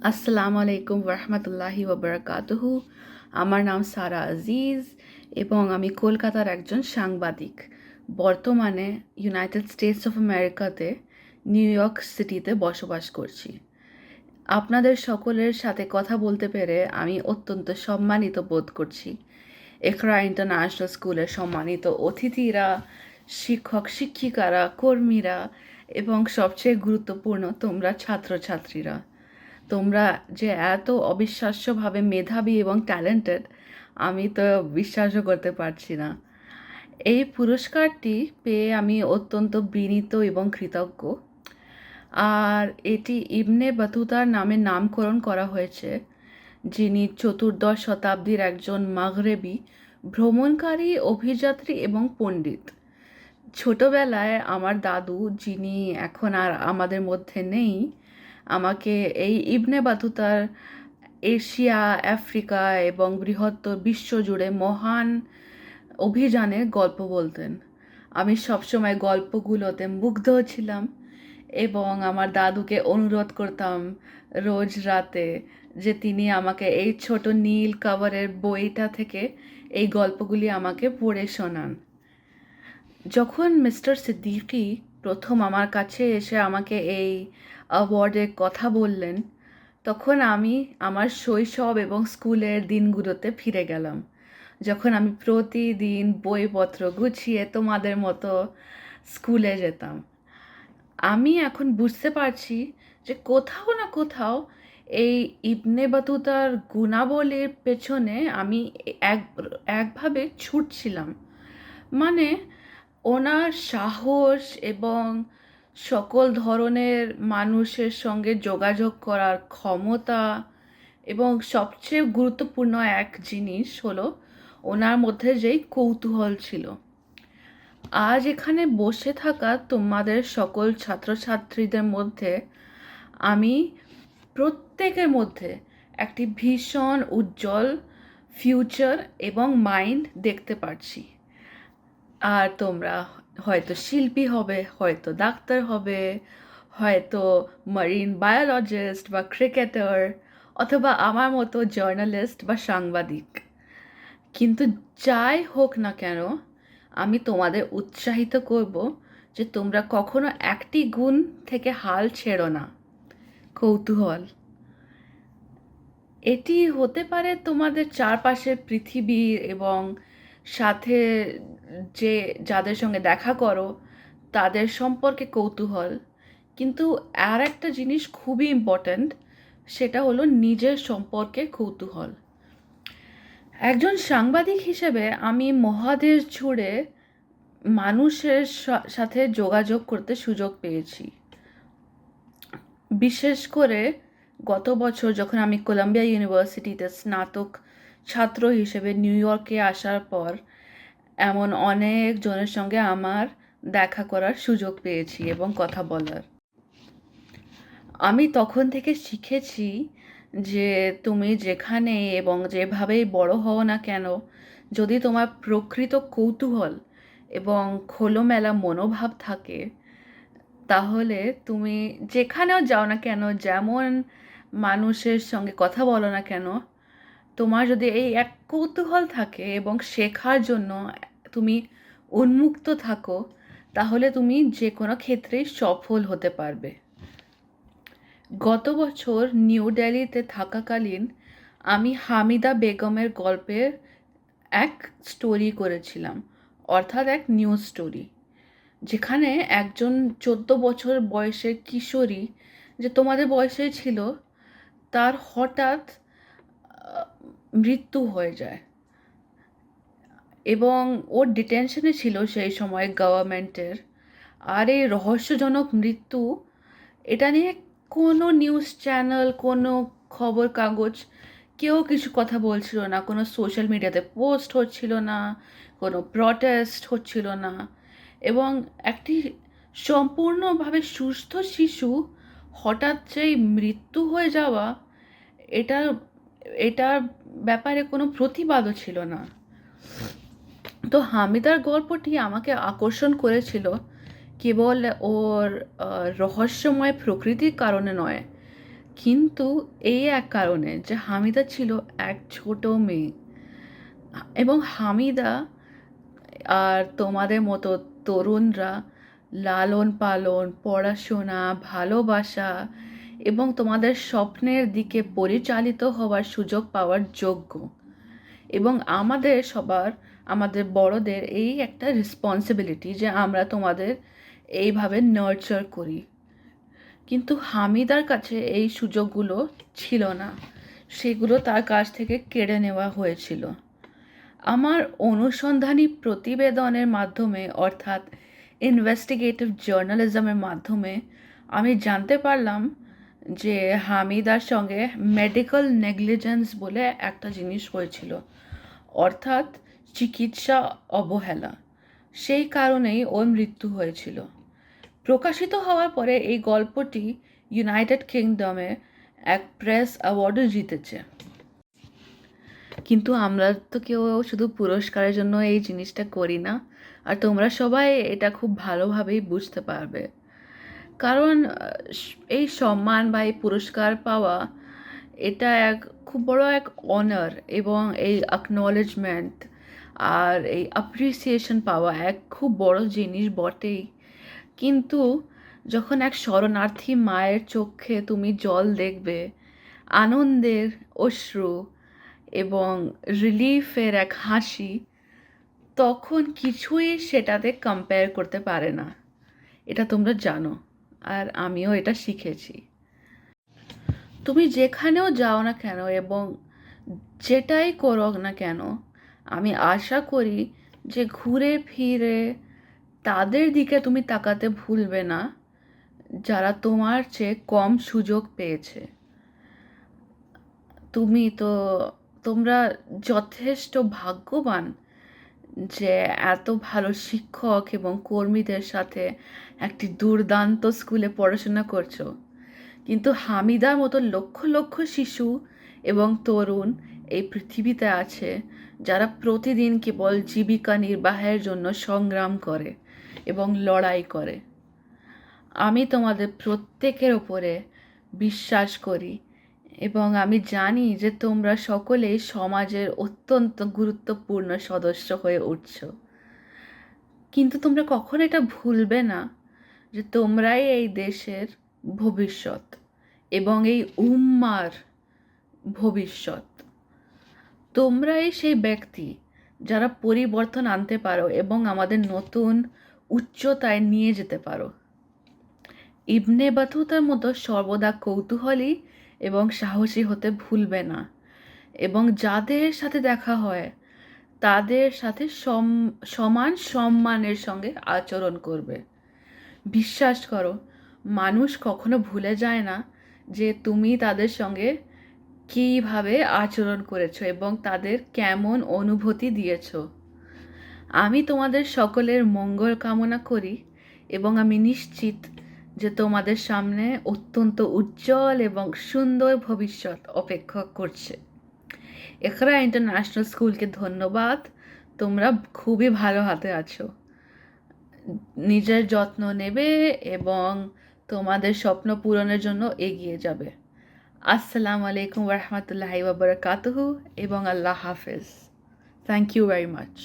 আসসালামু আলাইকুম ওরহমতুল্লাহি ওবরাকাতুহু। আমার নাম সারা আজিজ এবং আমি কলকাতার একজন সাংবাদিক। বর্তমানে ইউনাইটেড স্টেটস অফ আমেরিকাতে নিউ ইয়র্ক সিটিতে বসবাস করছি। আপনাদের সকলের সাথে কথা বলতে পেরে আমি অত্যন্ত সম্মানিত বোধ করছি। ইকরা ইন্টারন্যাশনাল স্কুলের সম্মানিত অতিথিরা, শিক্ষক শিক্ষিকারা, কর্মীরা এবং সবচেয়ে গুরুত্বপূর্ণ তোমরা ছাত্রছাত্রীরা। তোমরা যে এত অবিশ্বাস্যভাবে মেধাবী এবং ট্যালেন্টেড, আমি তো বিশ্বাসও করতে পারছি না। এই পুরস্কারটি পেয়ে আমি অত্যন্ত বিনীত এবং কৃতজ্ঞ। আর এটি ইবনে বতুতার নামে নামকরণ করা হয়েছে, যিনি চতুর্দশ শতাব্দীর একজন মাগরেবি ভ্রমণকারী, অভিযাত্রী এবং পণ্ডিত। ছোটবেলায় আমার দাদু, যিনি এখন আর আমাদের মধ্যে নেই, আমাকে এই ইবনে বাতুতার এশিয়া, আফ্রিকা এবং বৃহত্তর বিশ্বজুড়ে মহান অভিযানের গল্প বলতেন। আমি সবসময় গল্পগুলোতে মুগ্ধ ছিলাম এবং আমার দাদুকে অনুরোধ করতাম রোজ রাতে যে তিনি আমাকে এই ছোট নীল কাভারের বইটা থেকে এই গল্পগুলি আমাকে পড়ে শোনান। যখন মিস্টার সিদ্দিকী প্রথম আমার কাছে এসে আমাকে এই অ্যাওয়ার্ডের কথা বললেন, তখন আমি আমার শৈশব এবং স্কুলের দিনগুলোতে ফিরে গেলাম, যখন আমি প্রতিদিন বইপত্র গুছিয়ে তোমাদের মতো স্কুলে যেতাম। আমি এখন বুঝতে পারছি যে কোথাও না কোথাও এই ইবনে বাতুতার গুণাবলীর পেছনে আমি এক একভাবে ছুটছিলাম। মানে ওনার সাহস এবং সকল ধরনের মানুষের সঙ্গে যোগাযোগ করার ক্ষমতা, এবং সবচেয়ে গুরুত্বপূর্ণ এক জিনিস হলো ওনার মধ্যে যেই কৌতূহল ছিল। আজ এখানে বসে থাকা তোমাদের সকল ছাত্রছাত্রীদের মধ্যে আমি প্রত্যেকের মধ্যে একটি ভীষণ উজ্জ্বল ফিউচার এবং মাইন্ড দেখতে পারছি। আর তোমরা হয়তো শিল্পী হবে, হয়তো ডাক্তার হবে, হয়তো মারিন বায়োলজিস্ট বা ক্রিকেটার, অথবা আমার মতো জার্নালিস্ট বা সাংবাদিক। কিন্তু যাই হোক না কেন, আমি তোমাদের উৎসাহিত করব যে তোমরা কখনো একটি গুণ থেকে হাল ছেড়ো না: কৌতূহল। এটি হতে পারে তোমাদের চারপাশের পৃথিবীর এবং সাথে যে যাদের সঙ্গে দেখা করো তাদের সম্পর্কে কৌতূহল, কিন্তু আর একটা জিনিস খুবই ইম্পর্ট্যান্ট, সেটা হলো নিজের সম্পর্কে কৌতূহল। একজন সাংবাদিক হিসেবে আমি মহাদেশ জুড়ে মানুষের সাথে যোগাযোগ করতে সুযোগ পেয়েছি। বিশেষ করে গত বছর যখন আমি কলাম্বিয়া ইউনিভার্সিটিতে স্নাতক ছাত্র হিসেবে নিউ ইয়র্কে আসার পর এমন অনেক জনের সঙ্গে আমার দেখা করার সুযোগ পেয়েছি এবং কথা বলার। আমি তখন থেকে শিখেছি যে তুমি যেখানে এবং যেভাবেই বড় হও না কেন, যদি তোমার প্রকৃত কৌতূহল এবং খোলামেলা মনোভাব থাকে, তাহলে তুমি যেখানেও যাও না কেন, যেমন মানুষের সঙ্গে কথা বলো না কেন, তোমার যদি এই এক কৌতূহল থাকে এবং শেখার জন্য তুমি উন্মুক্ত থাকো, তাহলে তুমি যে কোনো ক্ষেত্রেই সফল হতে পারবে। গত বছর নিউ দিল্লিতে থাকাকালীন আমি হামিদা বেগমের গল্পের এক স্টোরি করেছিলাম, অর্থাৎ এক নিউজ স্টোরি, যেখানে একজন 14 বছর বয়সের কিশোরী, যে তোমাদের বয়সে ছিল, তার হঠাৎ মৃত্যু হয়ে যায় এবং ওর ডিটেনশনে ছিল সেই সময় গভর্নমেন্টের। আর এই রহস্যজনক মৃত্যু, এটা নিয়ে কোনো নিউজ চ্যানেল, কোনো খবর কাগজ, কেউ কিছু কথা বলছিল না, কোনো সোশ্যাল মিডিয়াতে পোস্ট হচ্ছিল না, কোনো প্রটেস্ট হচ্ছিল না। এবং একটি সম্পূর্ণভাবে সুস্থ শিশু হঠাৎ যেই মৃত্যু হয়ে যাওয়া, এটা এটার ব্যাপারে কোনো প্রতিবাদও ছিল না। তো হামিদার গল্পটি আমাকে আকর্ষণ করেছিল কেবল ওর রহস্যময় প্রকৃতির কারণে নয়, কিন্তু এই এক কারণে যে হামিদা ছিল এক ছোট মেয়ে, এবং হামিদা আর তোমাদের মতো তরুণরা লালন পালন, পড়াশোনা, ভালোবাসা এবং তোমাদের স্বপ্নের দিকে পরিচালিত হওয়ার সুযোগ পাওয়ার যোগ্য। এবং আমাদের বড়দের এই একটা রেসপন্সিবিলিটি যে আমরা তোমাদের এইভাবে নার্চার করি। কিন্তু হামিদার কাছে এই সুযোগগুলো ছিল না, সেগুলো তার কাছ থেকে কেড়ে নেওয়া হয়েছিল। আমার অনুসন্ধানী প্রতিবেদনের মাধ্যমে, অর্থাৎ ইনভেস্টিগেটিভ জার্নালিজমের মাধ্যমে আমি জানতে পারলাম যে হামিদার সঙ্গে মেডিকেল নেগলিজেন্স বলে একটা জিনিস হয়েছিল, অর্থাৎ চিকিৎসা অবহেলা। সেই কারণেই ওর মৃত্যু হয়েছিল। প্রকাশিত হওয়ার পরে এই গল্পটি ইউনাইটেড কিংডমে এক প্রেস অ্যাওয়ার্ডও জিতেছে। কিন্তু আমরা তো কেউ শুধু পুরস্কারের জন্য এই জিনিসটা করি না, আর তোমরা সবাই এটা খুব ভালোভাবেই বুঝতে পারবে। কারণ এই সম্মান বা এই পুরস্কার পাওয়া, এটা এক খুব বড় এক অনার, এবং এই অ্যাকনলেজমেন্ট আর এই অ্যাপ্রিসিয়েশন পাওয়া এক খুব বড় জিনিস বটেই। কিন্তু যখন এক শরণার্থী মায়ের চোখে তুমি জল দেখবে, আনন্দের অশ্রু এবং রিলিফের এক হাসি, তখন কিছুই সেটাতে কম্পেয়ার করতে পারে না। এটা তোমরা জানো, আর আমিও এটা শিখেছি। তুমি যেখানেও যাও না কেন এবং যেটাই করো না কেন, আমি আশা করি যে ঘুরে ফিরে তাদের দিকে তুমি তাকাতে ভুলবে না যারা তোমার চেয়ে কম সুযোগ পেয়েছে। তোমরা যথেষ্ট ভাগ্যবান যে এত ভালো শিক্ষক এবং কর্মীদের সাথে একটি দুর্দান্ত স্কুলে পড়াশোনা করছো। কিন্তু হামিদার মতো লক্ষ লক্ষ শিশু এবং তরুণ এই পৃথিবীতে আছে যারা প্রতিদিন কেবল জীবিকা নির্বাহের জন্য সংগ্রাম করে এবং লড়াই করে। আমি তোমাদের প্রত্যেকের ওপরে বিশ্বাস করি, এবং আমি জানি যে তোমরা সকলেই সমাজের অত্যন্ত গুরুত্বপূর্ণ সদস্য হয়ে উঠছ। কিন্তু তোমরা কখনো এটা ভুলবে না যে তোমরাই এই দেশের ভবিষ্যৎ এবং এই উম্মার ভবিষ্যৎ। তোমরাই সেই ব্যক্তি যারা পরিবর্তন আনতে পারো এবং আমাদের নতুন উচ্চতায় নিয়ে যেতে পারো। ইবনে বাতুতার মতো সর্বদা কৌতূহলী এবং সাহসী হতে ভুলবে না, এবং যাদের সাথে দেখা হয় তাদের সাথে সমান সম্মানের সঙ্গে আচরণ করবে। বিশ্বাস করো, মানুষ কখনো ভুলে যায় না যে তুমি তাদের সঙ্গে কীভাবে আচরণ করেছো এবং তাদের কেমন অনুভূতি দিয়েছো। আমি তোমাদের সকলের মঙ্গল কামনা করি, এবং আমি নিশ্চিত যে তোমাদের সামনে অত্যন্ত উজ্জ্বল এবং সুন্দর ভবিষ্যৎ অপেক্ষা করছে। ইকরা ইন্টারন্যাশনাল স্কুলকে ধন্যবাদ, তোমরা খুবই ভালো হাতে আছো। নিজের যত্ন নেবে এবং তোমাদের স্বপ্ন পূরণের জন্য এগিয়ে যাবে। আসসালামু আলাইকুম ওয়া রাহমাতুল্লাহি ওয়া বারাকাতুহু, এবং আল্লাহ হাফেজ। Thank you very much.